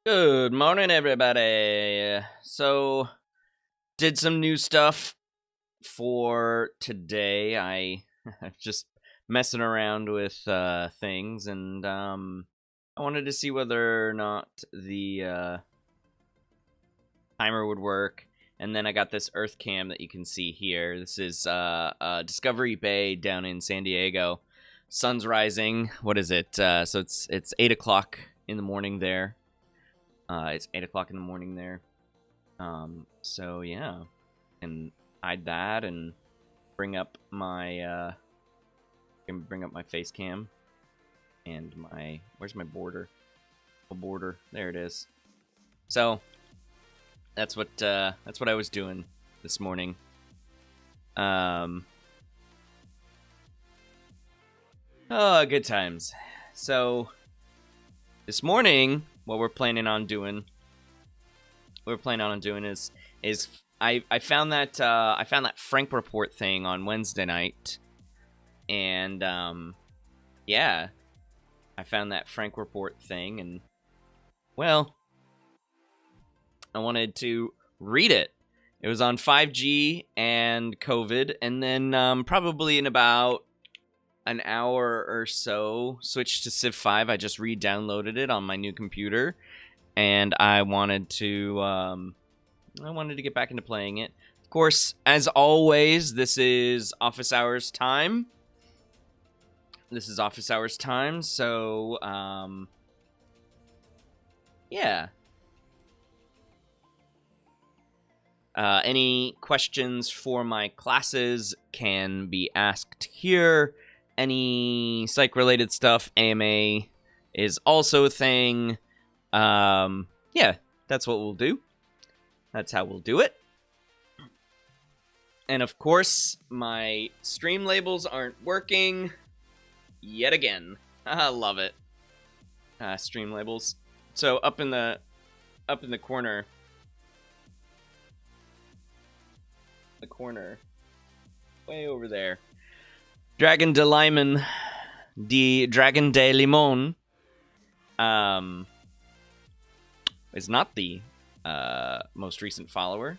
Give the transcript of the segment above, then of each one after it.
Good morning, everybody. So, did some new stuff for today. I'm just messing around with things, and I wanted to see whether or not the timer would work. And then I got this Earth cam that you can see here. This is Discovery Bay down in San Diego. Sun's rising. What is it? So it's 8 o'clock in the morning there. It's 8 o'clock in the morning there. So yeah, and hide that and bring up my face cam and where's my border? A border. There it is. So that's what I was doing this morning. Oh, good times. So this morning, what we're planning on doing is I found that Frank report thing on Wednesday night, and yeah, I found that Frank report thing, and well, I wanted to read it. It was on 5G and COVID, and then probably in about an hour or so, switched to Civ 5. I just re-downloaded it on my new computer, and I wanted to get back into playing it. Of course, as always, this is office hours time. So yeah. Any questions for my classes can be asked here. Any psych-related stuff, AMA is also a thing. Yeah, that's what we'll do. That's how we'll do it. And of course, my stream labels aren't working yet again. I love it. Stream labels. So up in the corner. The corner. Way over there. Dragon de Limon. Dragon de Limon. Is not the most recent follower.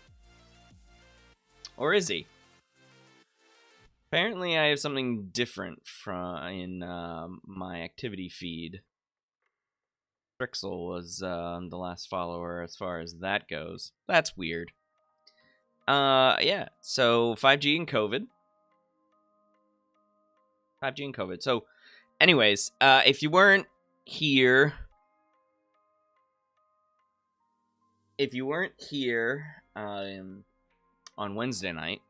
Or is he? Apparently I have something different in my activity feed. Trixel was the last follower as far as that goes. That's weird. Yeah, so 5G and COVID. So, anyways, if you weren't here on Wednesday night,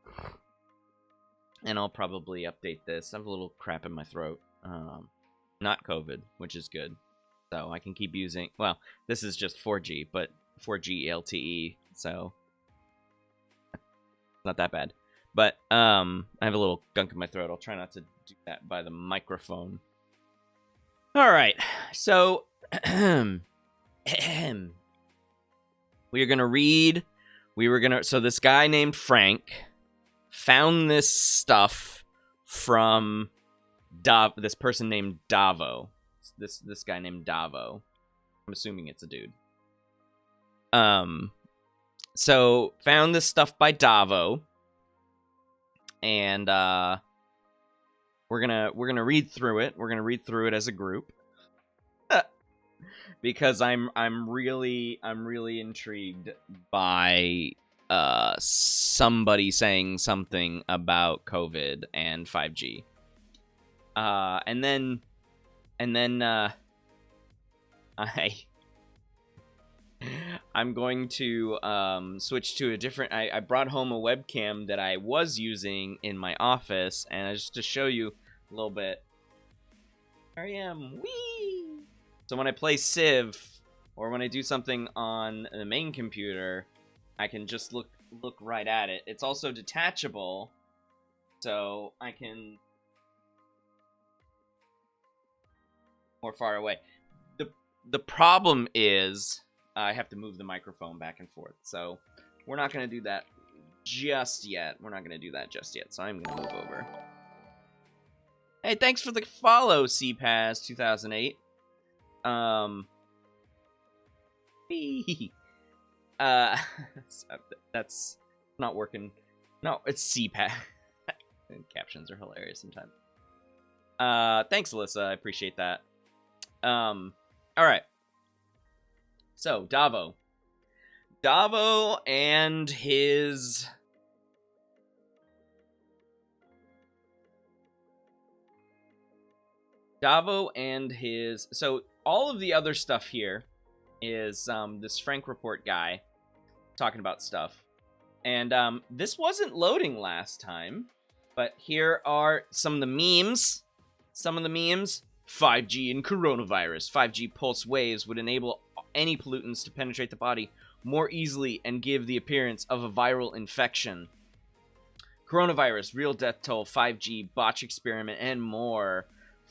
and I'll probably update this. I have a little crap in my throat. Not COVID, which is good. So I can keep using... Well, this is just 4G, but 4G LTE, so... Not that bad. But I have a little gunk in my throat. I'll try not to do that by the microphone. All right. So so this guy named Frank found this stuff from this person named Davo. This guy named Davo. I'm assuming it's a dude. So found this stuff by Davo, and we're gonna read through it. We're gonna read through it as a group because I'm really intrigued by somebody saying something about COVID and 5G, and then I'm going to switch to a different... I brought home a webcam that I was using in my office, and just to show you a little bit. There I am. Whee! So when I play Civ, or when I do something on the main computer, I can just look right at it. It's also detachable, so I can... more far away. The problem is... I have to move the microphone back and forth, so we're not going to do that just yet. So I'm going to move over. Hey, thanks for the follow, CPAS 2008. That's not working. No, it's CPAC. Captions are hilarious sometimes. Thanks, Alyssa. I appreciate that. All right. So, Davo and his... So, all of the other stuff here is this Frank Report guy talking about stuff. And this wasn't loading last time, but here are some of the memes. 5G and coronavirus. 5G pulse waves would enable any pollutants to penetrate the body more easily and give the appearance of a viral infection. Coronavirus, real death toll, 5G, botch experiment, and more.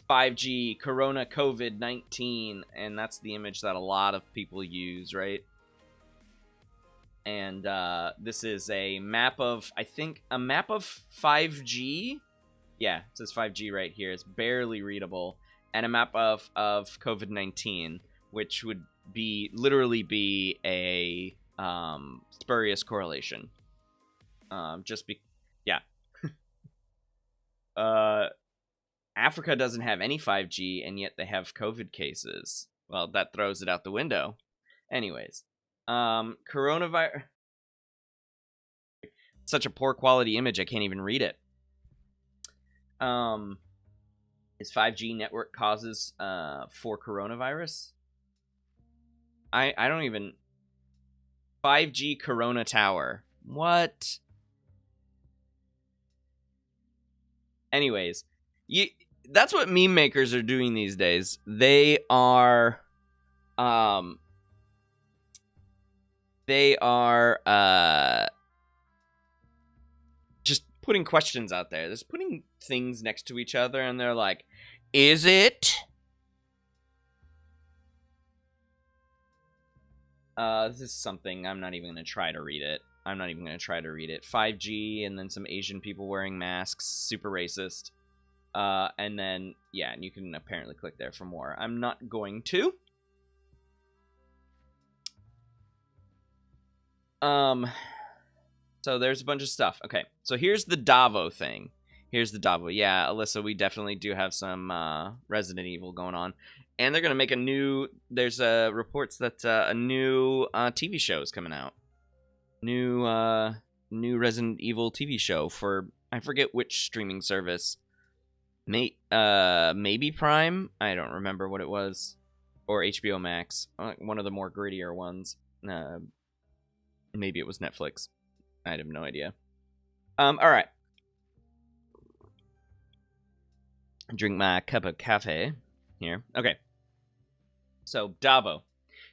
5G, Corona, COVID-19, and that's the image that a lot of people use, right? And this is a map of, I think, a map of 5G. Yeah, it says 5G right here. It's barely readable. And a map of COVID-19, which would be literally be a spurious correlation. Yeah. Africa doesn't have any 5G, and yet they have COVID cases. Well, that throws it out the window. Anyways, coronavirus. Such a poor quality image, I can't even read it. Is 5G network causes for coronavirus? I don't even... 5G Corona Tower. What? Anyways, that's what meme makers are doing these days. They are just putting questions out there. They're just putting things next to each other, and they're like, is it? This is something, I'm not even going to try to read it. 5G, and then some Asian people wearing masks. Super racist. And then, yeah, and you can apparently click there for more. I'm not going to. So there's a bunch of stuff. Okay, so here's the Davo thing. Yeah, Alyssa, we definitely do have some Resident Evil going on. And they're going to make a new... There's reports that a new TV show is coming out. New Resident Evil TV show for... I forget which streaming service. Maybe Prime? I don't remember what it was. Or HBO Max. One of the more grittier ones. Maybe it was Netflix. I have no idea. Alright. Drink my cup of cafe here. Okay. So, Davo.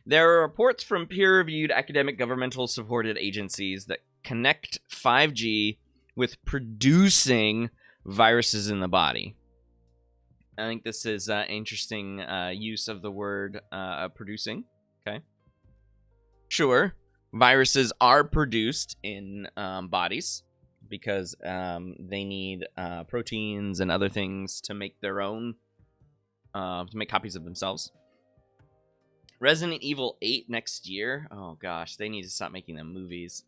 There are reports from peer-reviewed academic governmental supported agencies that connect 5G with producing viruses in the body. I think this is interesting use of the word producing. Okay. Sure, viruses are produced in bodies because they need proteins and other things to make their own, to make copies of themselves. Resident Evil 8 next year. Oh gosh, they need to stop making them movies.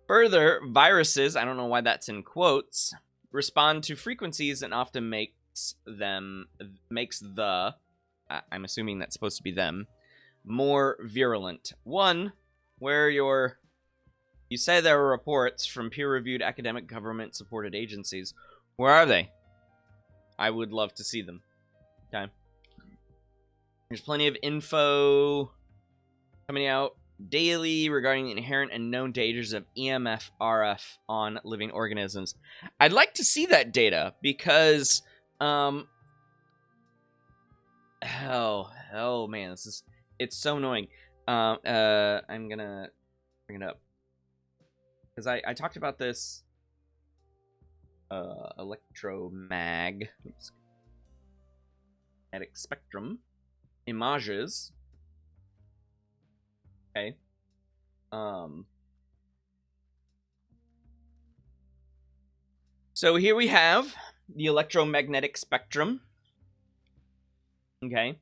Further, viruses, I don't know why that's in quotes, respond to frequencies and often makes the, I'm assuming that's supposed to be them, more virulent. One, where you say there are reports from peer-reviewed academic government-supported agencies. Where are they? I would love to see them. Okay. There's plenty of info coming out daily regarding the inherent and known dangers of EMF RF on living organisms. I'd like to see that data because, oh man, it's so annoying. I'm gonna bring it up because I talked about this electromagnetic spectrum images. Okay. So here we have the electromagnetic spectrum. Okay.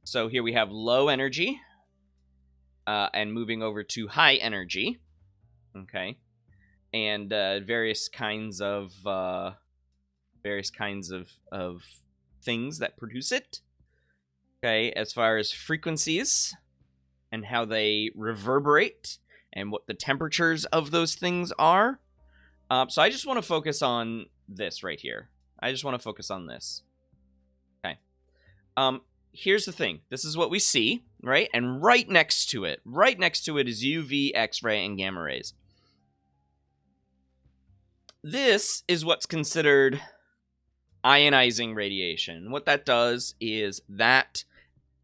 So here we have low energy, and moving over to high energy. Okay, and various kinds of things that produce it. Okay, as far as frequencies and how they reverberate and what the temperatures of those things are. So I just want to focus on this right here. I just want to focus on this. Okay. Here's the thing. This is what we see, right? And right next to it is UV, X-ray, and gamma rays. This is what's considered ionizing radiation. What that does is that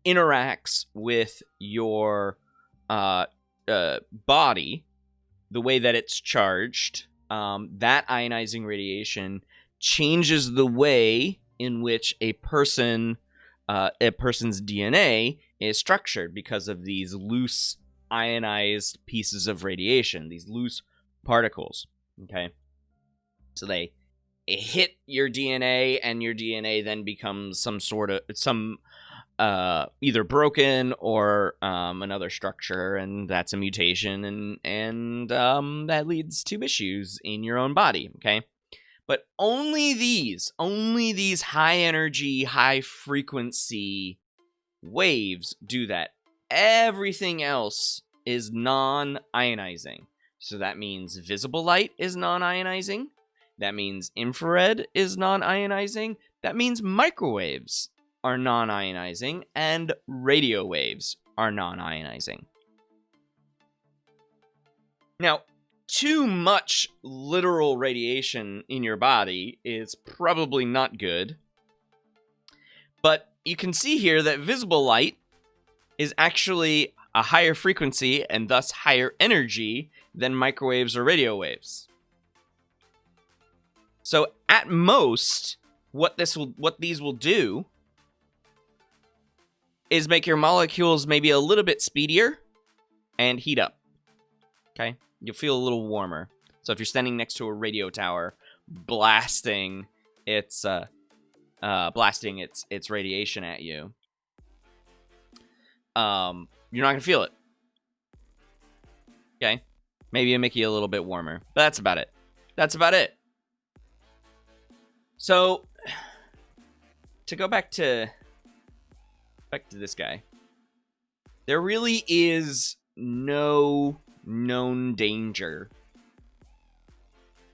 interacts with your body, the way that it's charged. That ionizing radiation changes the way in which a person's DNA is structured because of these loose ionized pieces of radiation, these loose particles. Okay, so they hit your DNA, and your DNA then becomes either broken or another structure, and that's a mutation, and that leads to issues in your own body. Okay, but only these high energy, high frequency waves do that. Everything else is non-ionizing. So that means visible light is non-ionizing. That means infrared is non-ionizing. That means microwaves are non-ionizing, and radio waves are non-ionizing. Now, too much literal radiation in your body is probably not good, but you can see here that visible light is actually a higher frequency and thus higher energy than microwaves or radio waves. So at most, what these will do is make your molecules maybe a little bit speedier and heat up. Okay? You'll feel a little warmer. So if you're standing next to a radio tower, blasting its radiation at you, you're not gonna feel it. Okay? Maybe it'll make you a little bit warmer. But that's about it. So, to go back to this guy, there really is no known danger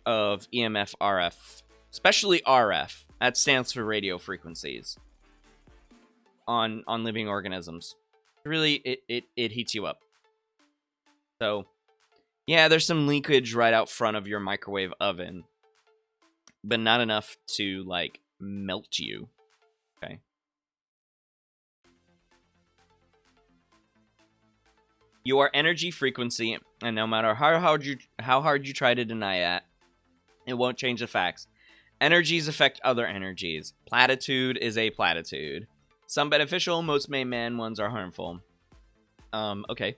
of EMF RF, especially RF. That stands for radio frequencies on living organisms. Really, it heats you up. So, yeah, there's some leakage right out front of your microwave oven, but not enough to, like, melt you. Okay. You are energy frequency, and no matter how hard you try to deny that, it won't change the facts. Energies affect other energies. Platitude is a platitude. Some beneficial, most man ones are harmful. Okay.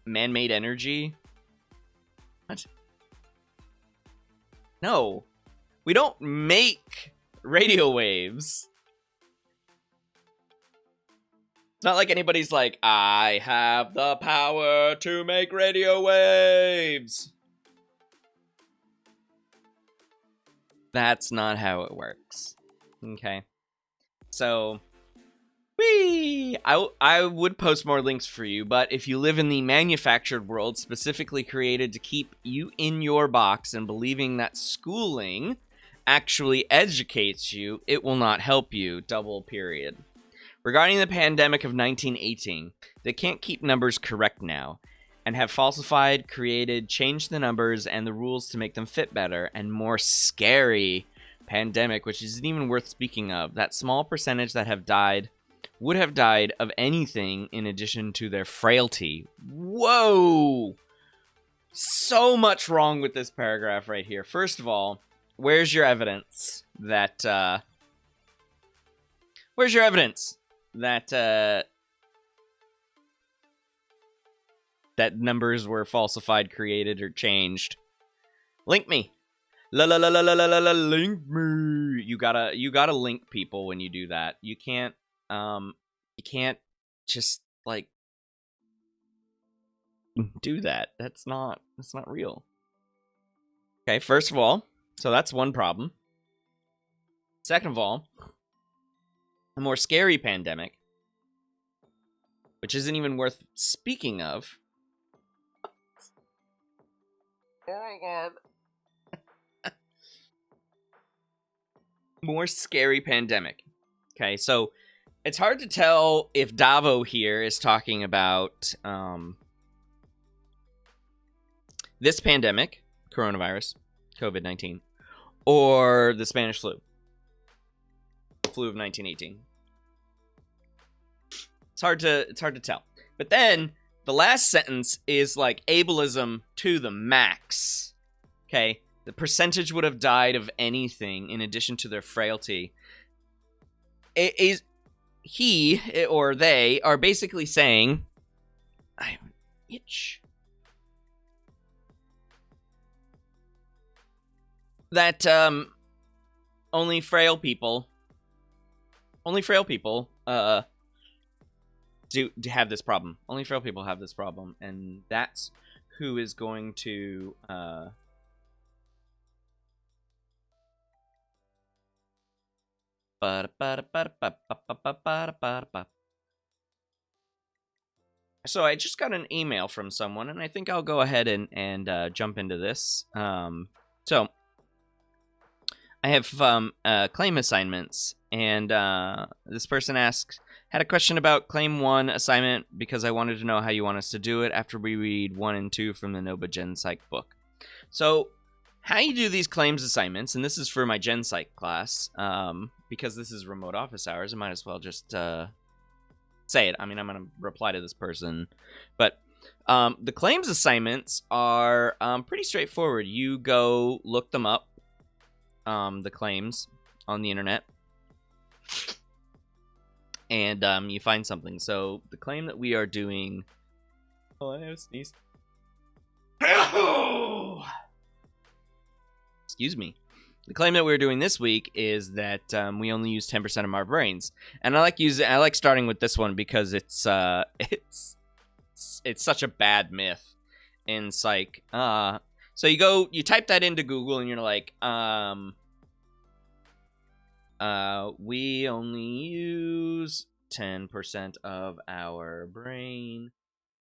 Man-made energy? What? No. We don't make radio waves. It's not like anybody's like, I have the power to make radio waves. That's not how it works. Okay. So, I would post more links for you, but if you live in the manufactured world specifically created to keep you in your box and believing that schooling actually educates you, it will not help you. Double period. Regarding the pandemic of 1918, they can't keep numbers correct now, and have falsified, created, changed the numbers and the rules to make them fit better and more scary pandemic, which isn't even worth speaking of. That small percentage that would have died of anything in addition to their frailty. Whoa! So much wrong with this paragraph right here. First of all, where's your evidence that that numbers were falsified, created, or changed? Link me. link me. You gotta link people when you do that. You can't just like do that. That's not real. Okay, first of all, so that's one problem. Second of all, a more scary pandemic, which isn't even worth speaking of. Oh my god. More scary pandemic. Okay, so it's hard to tell if Davo here is talking about this pandemic, coronavirus, COVID-19, or the Spanish flu of 1918. It's hard to tell. But then the last sentence is like ableism to the max. Okay? The percentage would have died of anything in addition to their frailty. It is he or they are basically saying, I have an itch. That only frail people do have this problem. Only frail people have this problem, and that's who is going to So I just got an email from someone, and I think I'll go ahead and jump into this. So I have claim assignments, and this person asks, had a question about Claim 1 assignment because I wanted to know how you want us to do it after we read 1 and 2 from the Nova Gen Psych book. So, how you do these claims assignments, and this is for my Gen Psych class, because this is remote office hours, I might as well just say it. I mean, I'm going to reply to this person. But the claims assignments are pretty straightforward. You go look them up, the claims on the internet, and you find something. So the claim that we are doing... Oh, I have a sneeze. Excuse me. The claim that we're doing this week is that we only use 10% of our brains, and I like starting with this one because it's such a bad myth in psych. So you type that into Google, and you're like, we only use 10% of our brain.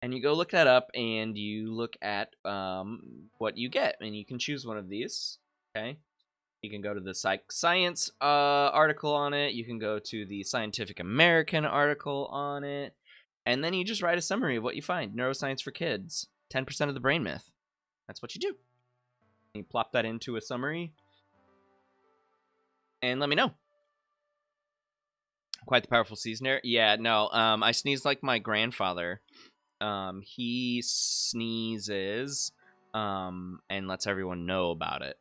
And you go look that up, and you look at what you get. And you can choose one of these, okay? You can go to the Psych Science article on it. You can go to the Scientific American article on it. And then you just write a summary of what you find. Neuroscience for kids. 10% of the brain myth. That's what you do. You plop that into a summary. And let me know. Quite the powerful sneezer. Yeah, no. I sneeze like my grandfather. He sneezes and lets everyone know about it.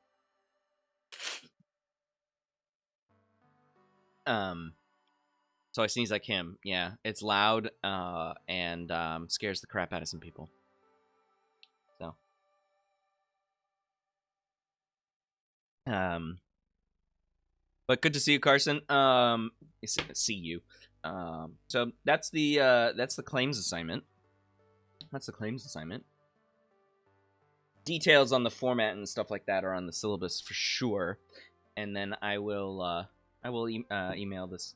So I sneeze like him. Yeah, it's loud and scares the crap out of some people. So but good to see you, Carson. See you. So that's the claims assignment. That's the claims assignment. Details on the format and stuff like that are on the syllabus for sure. And then I will email this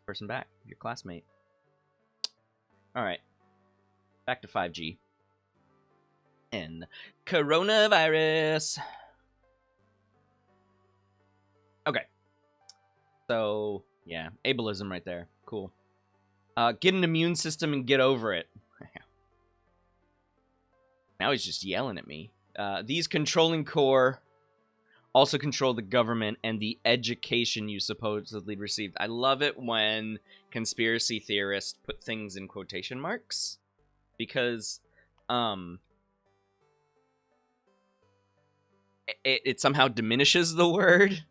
person back, your classmate. All right, back to 5G and coronavirus. Okay, so yeah, ableism right there. Cool. Get an immune system and get over it. Now he's just yelling at me. These controlling core also control the government and the education you supposedly received. I love it when conspiracy theorists put things in quotation marks, because it somehow diminishes the word,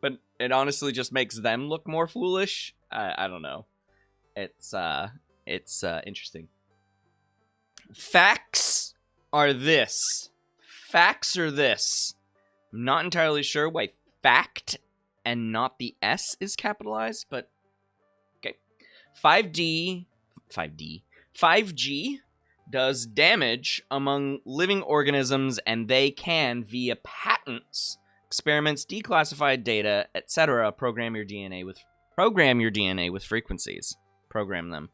but it honestly just makes them look more foolish. I don't know. It's interesting. Facts are this. facts are this. I'm not entirely sure why fact and not the S is capitalized, but okay. 5G does damage among living organisms, and they can, via patents, experiments, declassified data, etc., program your DNA with frequencies. Program them.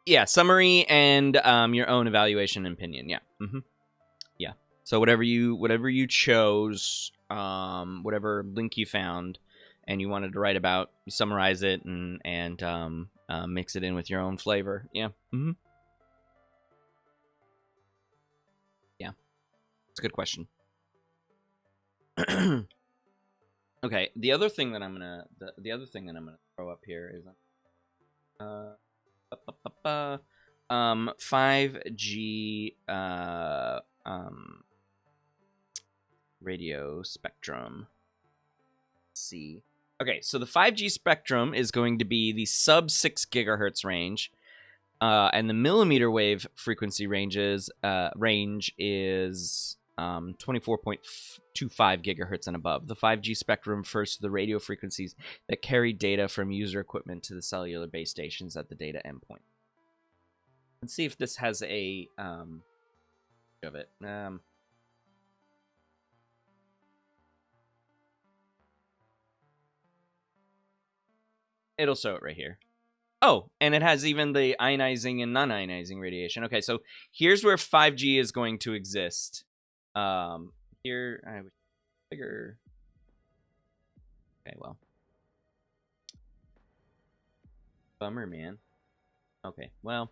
Yeah, summary and your own evaluation and opinion. Yeah. Yeah. So whatever you chose, whatever link you found and you wanted to write about, you summarize it and mix it in with your own flavor. Yeah. Yeah. It's a good question. Okay, the other thing that I'm gonna throw up here is 5G radio spectrum. Let's see. Okay, so the 5G spectrum is going to be the sub 6 gigahertz range, and the millimeter wave frequency range is 24.25 gigahertz and above. The 5G spectrum refers to the radio frequencies that carry data from user equipment to the cellular base stations at the data endpoint. Let's see if this has a of it. It'll show it right here. Oh, and it has even the ionizing and non-ionizing radiation. Okay, so here's where 5G is going to exist. Here, I would figure. Okay, well, bummer, man. Okay, well.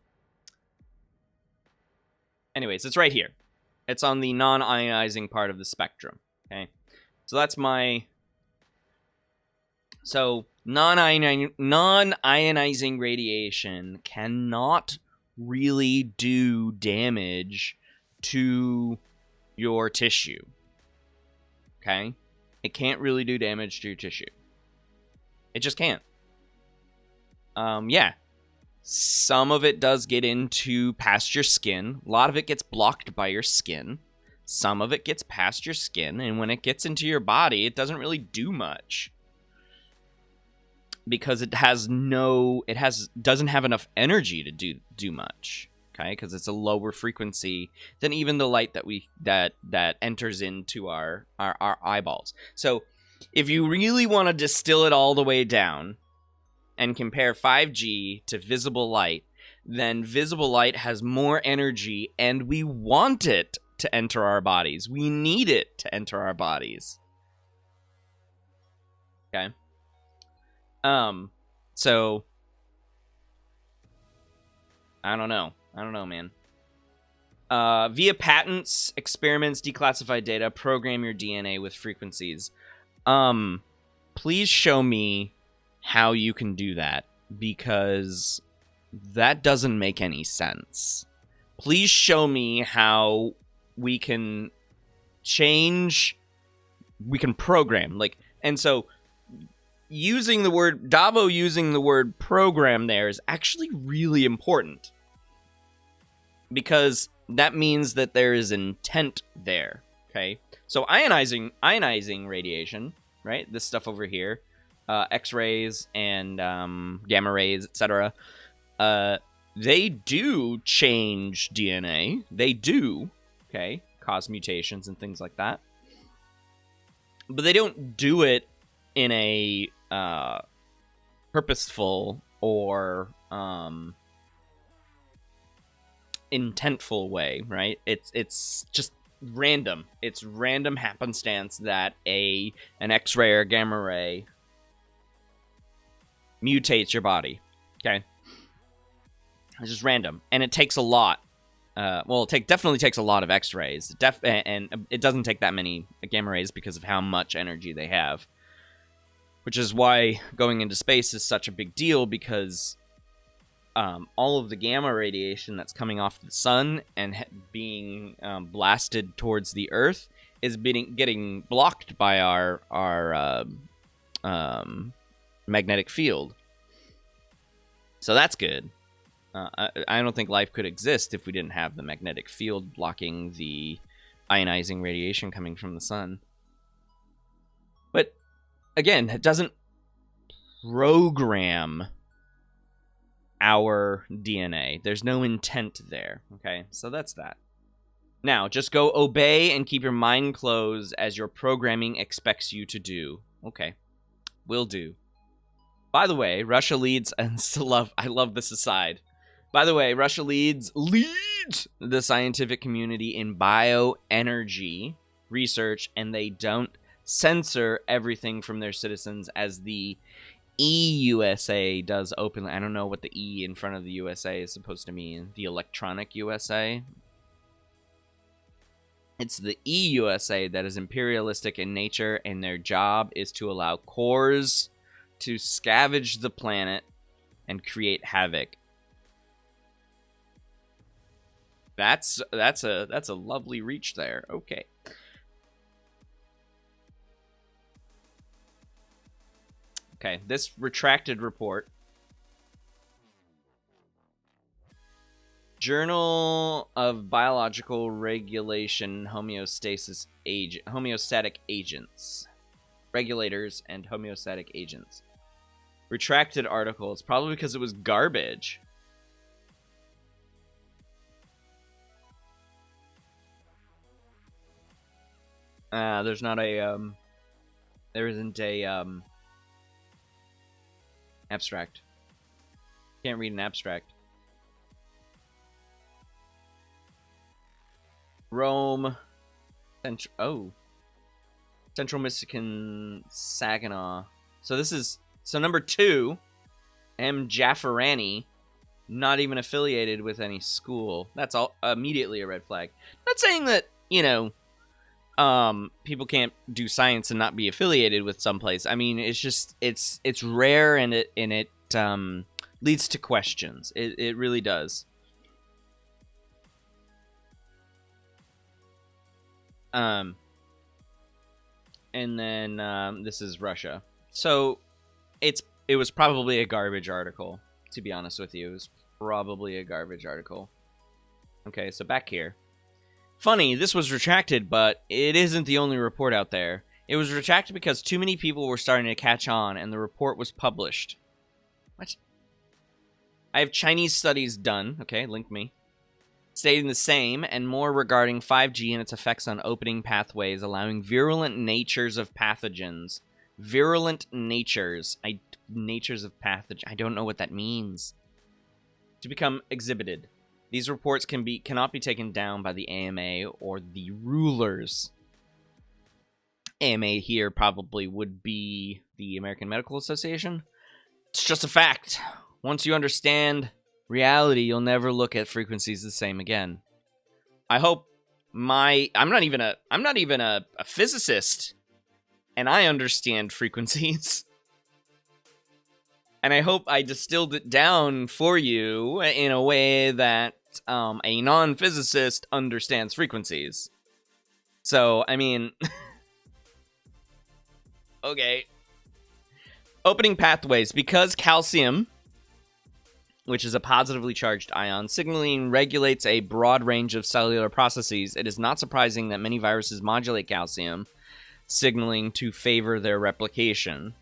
Anyways, it's right here. It's on the non-ionizing part of the spectrum. Okay, so that's my. So non-ionizing radiation cannot really do damage to your tissue. Okay? It can't really do damage to your tissue. It just can't. Yeah. Some of it does get into past your skin. A lot of it gets blocked by your skin. Some of it gets past your skin, and when it gets into your body, it doesn't really do much. Because it doesn't have enough energy to do much. Okay, because it's a lower frequency than even the light that enters into our eyeballs. So if you really want to distill it all the way down and compare 5G to visible light, then visible light has more energy, and we want it to enter our bodies. We need it to enter our bodies. Okay. So I don't know, man. Via patents, experiments, declassified data, program your DNA with frequencies. Please show me how you can do that, because that doesn't make any sense. Please show me how we can program, and so using the word program there is actually really important, because that means that there is intent there. Okay, so ionizing radiation, right? This stuff over here, X-rays and gamma rays, etc. They do change DNA. They do, okay, cause mutations and things like that, but they don't do it in a purposeful or intentful way, right? It's just random. It's random happenstance that an X-ray or gamma ray mutates your body. Okay, it's just random, and it takes a lot. It definitely takes a lot of X-rays. And it doesn't take that many gamma rays because of how much energy they have. Which is why going into space is such a big deal, because all of the gamma radiation that's coming off the sun and being blasted towards the Earth is getting blocked by our magnetic field. So that's good. I don't think life could exist if we didn't have the magnetic field blocking the ionizing radiation coming from the sun. But again, it doesn't program our DNA. There's no intent there. Okay, so that's that. Now, just go obey and keep your mind closed as your programming expects you to do. Okay, will do. By the way, Russia leads, and I love this aside. By the way, Russia leads the scientific community in bioenergy research, and they don't censor everything from their citizens as the EUSA does openly. I don't know what the E in front of the USA is supposed to mean. The electronic USA? It's the EUSA that is imperialistic in nature, and their job is to allow cores to scavenge the planet and create havoc. That's a lovely reach there. Okay. Okay, this retracted report. Journal of Biological Regulation Homeostatic Agents. Regulators and homeostatic agents. Retracted article. It's probably because it was garbage. There's not a, there isn't a, abstract. Can't read an abstract. Rome. Central Michigan, Saginaw. So this is, so number 2, M. Jaffarani, not even affiliated with any school. That's all immediately a red flag. Not saying that, you know, people can't do science and not be affiliated with someplace. I mean, it's just, it's rare, and it leads to questions. It really does. And then this is Russia. So it was probably a garbage article, to be honest with you. It was probably a garbage article. Okay, so back here. Funny, this was retracted, but it isn't the only report out there. It was retracted because too many people were starting to catch on, and the report was published. What? I have Chinese studies done. Okay, link me. Stating the same and more regarding 5G and its effects on opening pathways, allowing virulent natures of pathogens. Virulent natures. Natures of pathogen. I don't know what that means. To become exhibited. These reports cannot be taken down by the AMA or the rulers. AMA here probably would be the American Medical Association. It's just a fact. Once you understand reality, you'll never look at frequencies the same again. I hope I'm not even a physicist, and I understand frequencies. And I hope I distilled it down for you in a way that a non-physicist understands frequencies. So, I mean, okay. Opening pathways. Because calcium, which is a positively charged ion, signaling regulates a broad range of cellular processes, it is not surprising that many viruses modulate calcium signaling to favor their replication.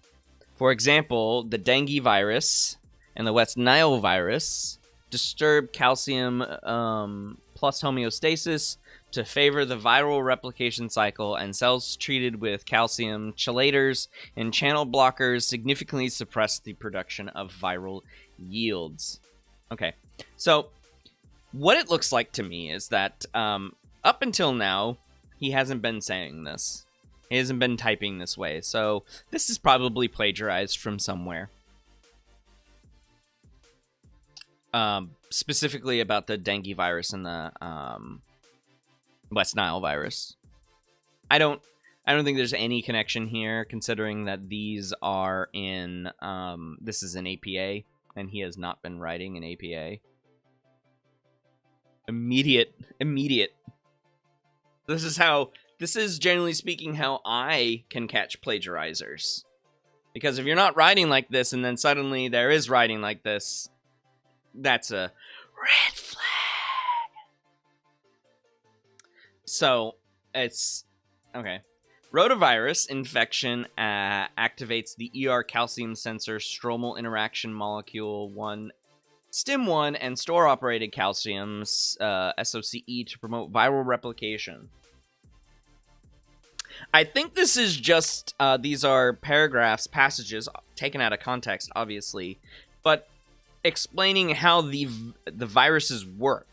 For example, the dengue virus and the West Nile virus disturb calcium plus homeostasis to favor the viral replication cycle, and cells treated with calcium chelators and channel blockers significantly suppress the production of viral yields. Okay, so what it looks like to me is that up until now, he hasn't been saying this. He hasn't been typing this way, so this is probably plagiarized from somewhere. Specifically about the dengue virus and the West Nile virus. I don't think there's any connection here, considering that these are in this is an APA, and he has not been writing an APA. Immediate. This is generally speaking how I can catch plagiarizers. Because if you're not writing like this and then suddenly there is writing like this, That's a red flag. So, it's... Okay. Rotavirus infection activates the ER calcium sensor stromal interaction molecule 1, STIM1, and store-operated calciums, SOCE, to promote viral replication. I think this is just, these are paragraphs, passages, taken out of context, obviously, but explaining how the viruses work.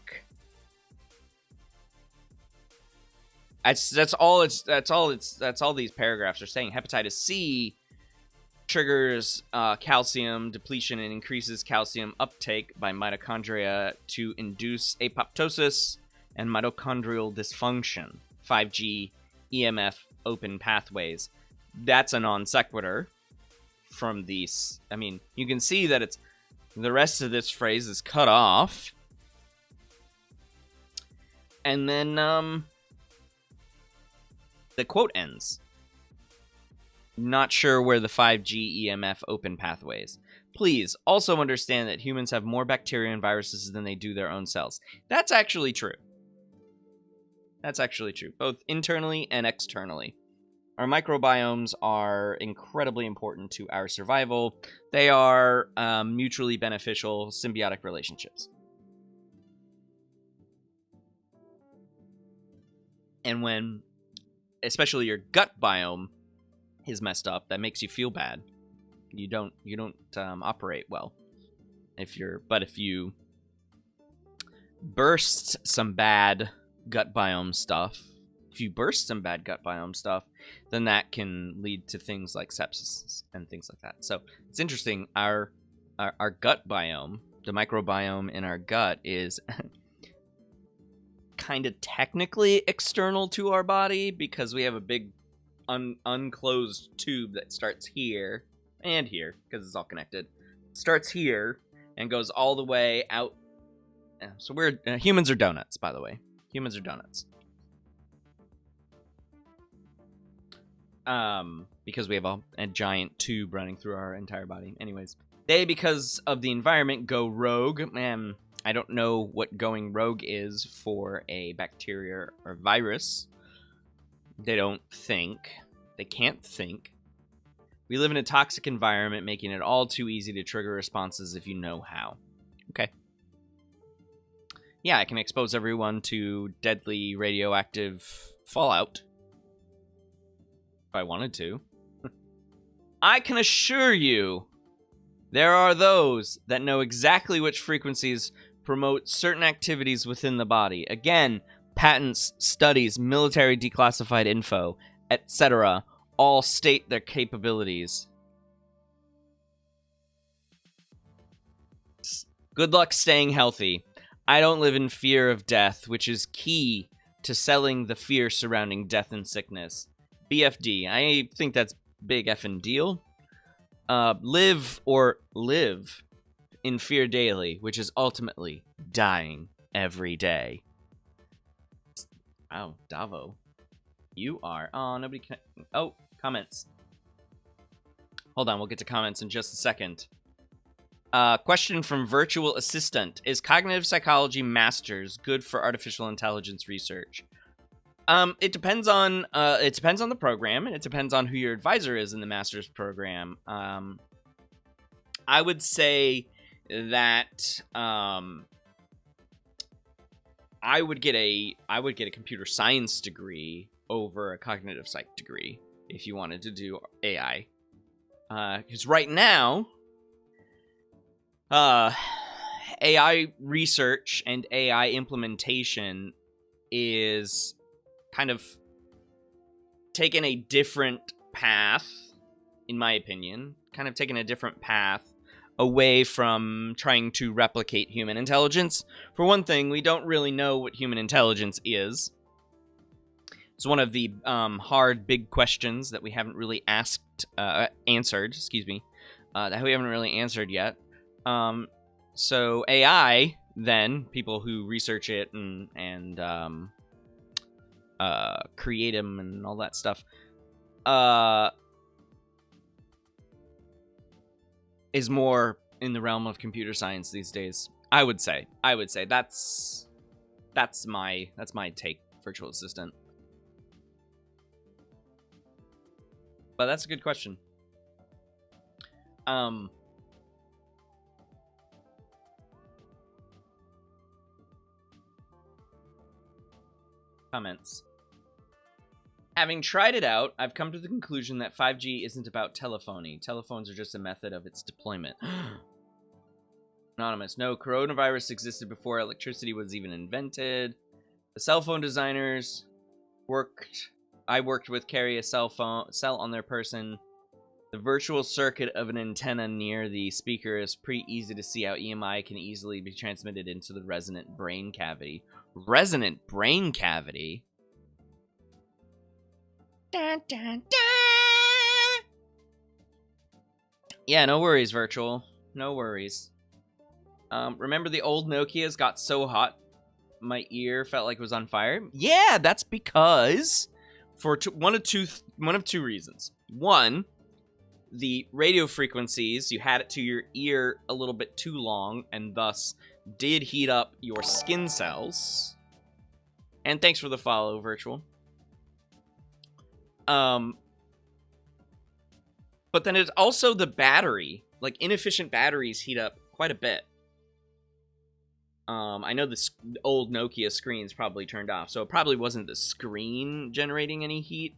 That's all these paragraphs are saying. Hepatitis C triggers calcium depletion and increases calcium uptake by mitochondria to induce apoptosis and mitochondrial dysfunction. 5G EMF open pathways. That's a non sequitur from these. I mean, you can see that it's the rest of this phrase is cut off. And then the quote ends. Not sure where the 5G EMF open pathways. Please also understand that humans have more bacteria and viruses than they do their own cells. That's actually true. That's actually true, both internally and externally. Our microbiomes are incredibly important to our survival. They are mutually beneficial, symbiotic relationships. And when, especially your gut biome is messed up, that makes you feel bad. You don't operate well. If you burst some bad gut biome stuff, then that can lead to things like sepsis and things like that. So it's interesting. Our gut biome, the microbiome in our gut, is kind of technically external to our body because we have a big unclosed tube that starts here and here because it's all connected. Starts here and goes all the way out. So we're humans are donuts, by the way. Humans are donuts. Because we have a giant tube running through our entire body. Anyways, they, because of the environment, go rogue. I don't know what going rogue is for a bacteria or virus. They don't think. They can't think. We live in a toxic environment, making it all too easy to trigger responses if you know how. Okay. Yeah, I can expose everyone to deadly radioactive fallout. If I wanted to. I can assure you, there are those that know exactly which frequencies promote certain activities within the body. Again, patents, studies, military declassified info, etc. all state their capabilities. Good luck staying healthy. I don't live in fear of death, which is key to selling the fear surrounding death and sickness. BFD. I think that's big effing deal. Live in fear daily, which is ultimately dying every day. Wow, Davo. You are... Oh, nobody can... Oh, comments. Hold on, we'll get to comments in just a second. Question from Virtual Assistant. Is cognitive psychology masters good for artificial intelligence research? It depends on the program, and it depends on who your advisor is in the master's program. I would say that I would get a computer science degree over a cognitive psych degree if you wanted to do AI. Because right now, AI research and AI implementation is kind of taken a different path, in my opinion, away from trying to replicate human intelligence. For one thing, we don't really know what human intelligence is. It's one of the hard, big questions that we haven't really answered, that we haven't really answered yet. So AI, then, people who research it and create them and all that stuff, is more in the realm of computer science these days. I would say that's my take, virtual assistant. But that's a good question. Comments. Having tried it out, I've come to the conclusion that 5G isn't about telephony. Telephones are just a method of its deployment. Anonymous. No, coronavirus existed before electricity was even invented. The cell phone designers I worked with carry a cell on their person. The virtual circuit of an antenna near the speaker is pretty easy to see how EMI can easily be transmitted into the resonant brain cavity. Resonant brain cavity? Dun, dun, dun. Yeah, no worries, virtual. No worries. Remember the old Nokias got so hot my ear felt like it was on fire? Yeah, that's because for one of two reasons. One, the radio frequencies, you had it to your ear a little bit too long and thus did heat up your skin cells. And thanks for the follow, virtual. But then it's also the battery. Like, inefficient batteries heat up quite a bit. I know the old Nokia screen's probably turned off, so it probably wasn't the screen generating any heat.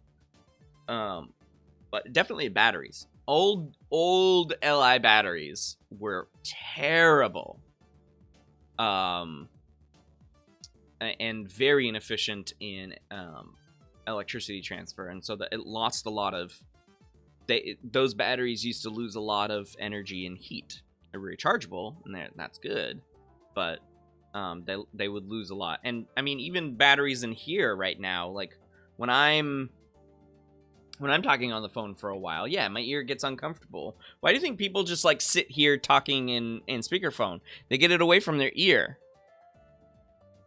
But definitely batteries. Old LI batteries were terrible. And very inefficient in electricity transfer, and so that it lost a lot of those batteries used to lose a lot of energy and heat. They're rechargeable, and that's good, but they would lose a lot. And I mean, even batteries in here right now, like when I'm talking on the phone for a while, yeah, my ear gets uncomfortable. Why do you think people just like sit here talking in speakerphone? They get it away from their ear.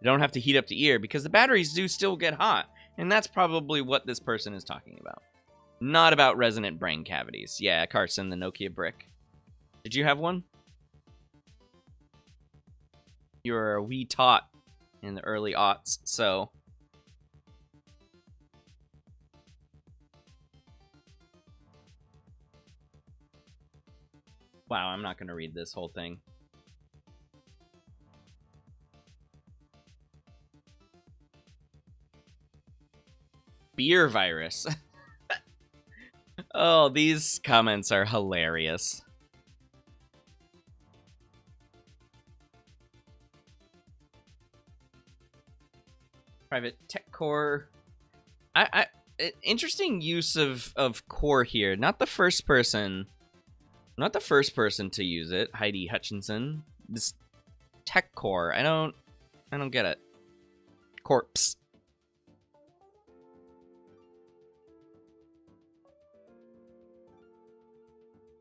They don't have to heat up the ear because the batteries do still get hot. And that's probably what this person is talking about. Not about resonant brain cavities. Yeah, Carson, the Nokia brick. Did you have one? You were a wee tot in the early aughts, so... Wow, I'm not going to read this whole thing. Beer virus. Oh, these comments are hilarious. Private tech core. Interesting use of core here. Not the first person to use it. Heidi Hutchinson. This tech core. I don't get it. Corpse.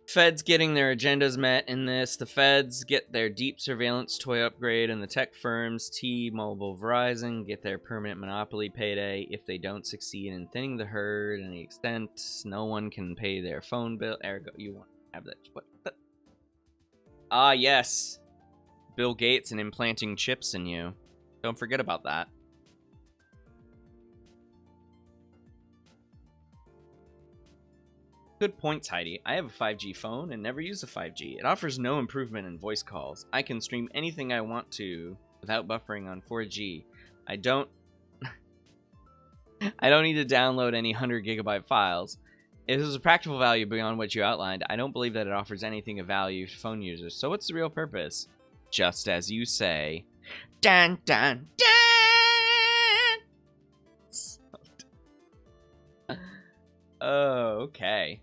Feds getting their agendas met in this. The feds get their deep surveillance toy upgrade, and the tech firms, T-Mobile, Verizon, get their permanent monopoly payday. If they don't succeed in thinning the herd to any extent, no one can pay their phone bill. Ergo, you want to have that. What? Ah, yes. Bill Gates and implanting chips in you. Don't forget about that. Good points, Heidi. I have a 5G phone and never use a 5G. It offers no improvement in voice calls. I can stream anything I want to without buffering on 4G. I don't need to download any 100 gigabyte files. If there's a practical value beyond what you outlined, I don't believe that it offers anything of value to phone users. So what's the real purpose? Just as you say. Dun dun dun! Oh, okay.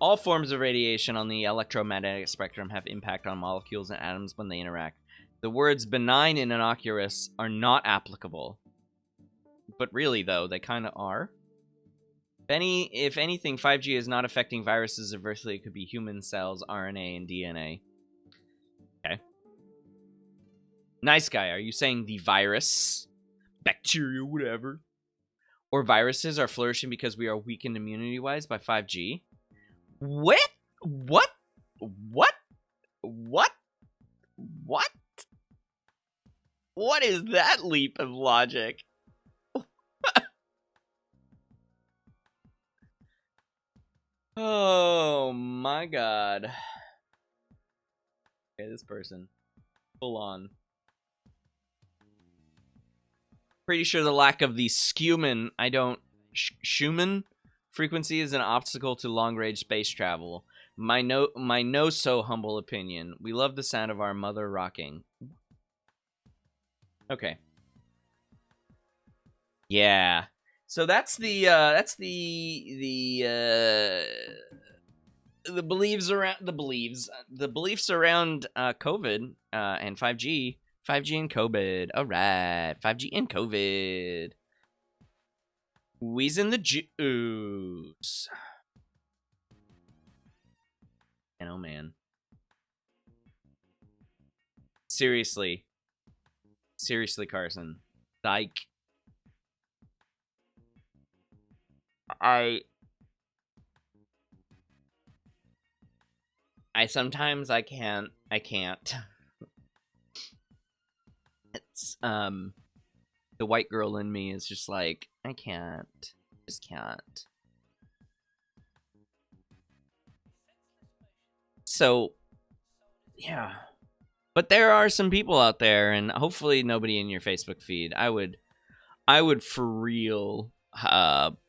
All forms of radiation on the electromagnetic spectrum have impact on molecules and atoms when they interact. The words benign and innocuous are not applicable. But really, though, they kind of are. If anything, 5G is not affecting viruses adversely. It could be human cells, RNA, and DNA. Okay. Nice guy, are you saying the virus, bacteria, whatever, or viruses are flourishing because we are weakened immunity-wise by 5G? What? What? What? What? What? What is that leap of logic? Oh my god. Okay, this person. Full on. Pretty sure the lack of the Schumann frequency is an obstacle to long-range space travel. My no so humble opinion. We love the sound of our mother rocking. Okay. Yeah. So that's the beliefs around COVID and 5G and COVID. All right, 5G and COVID. Wheezing the juice. And oh man, seriously, Carson, Psych. I sometimes I can't. It's the white girl in me is just like, I can't. Just can't. So yeah. But there are some people out there, and hopefully nobody in your Facebook feed. I would for real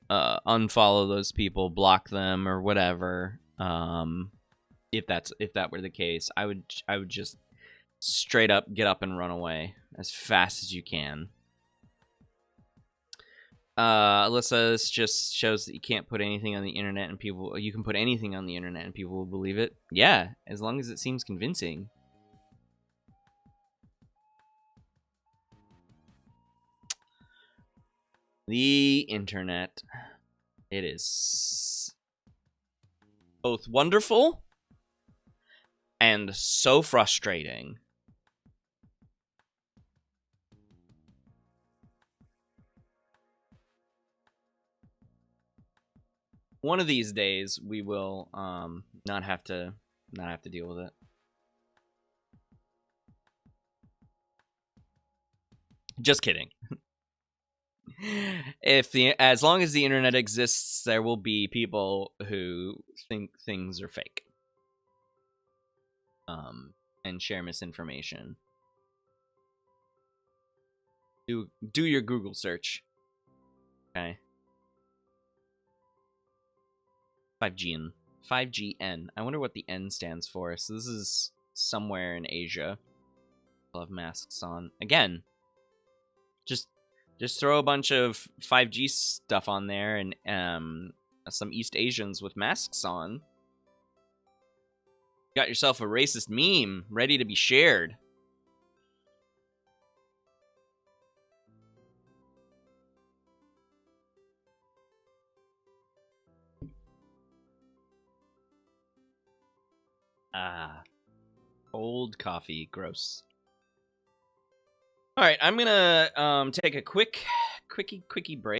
unfollow those people, block them or whatever. If that were the case, I would just straight up get up and run away as fast as you can. Alyssa, this just shows that you can't put anything on the internet and you can put anything on the internet and people will believe it. Yeah, as long as it seems convincing. The internet. It is both wonderful and so frustrating. One of these days we will not have to deal with it. Just kidding. As long as the internet exists, there will be people who think things are fake. And share misinformation. Do your Google search. Okay. 5GN. I wonder what the N stands for. So this is somewhere in Asia. I'll have masks on. Again, just throw a bunch of 5G stuff on there and some East Asians with masks on. Got yourself a racist meme ready to be shared. Cold coffee, gross. All right, I'm gonna take a quickie break.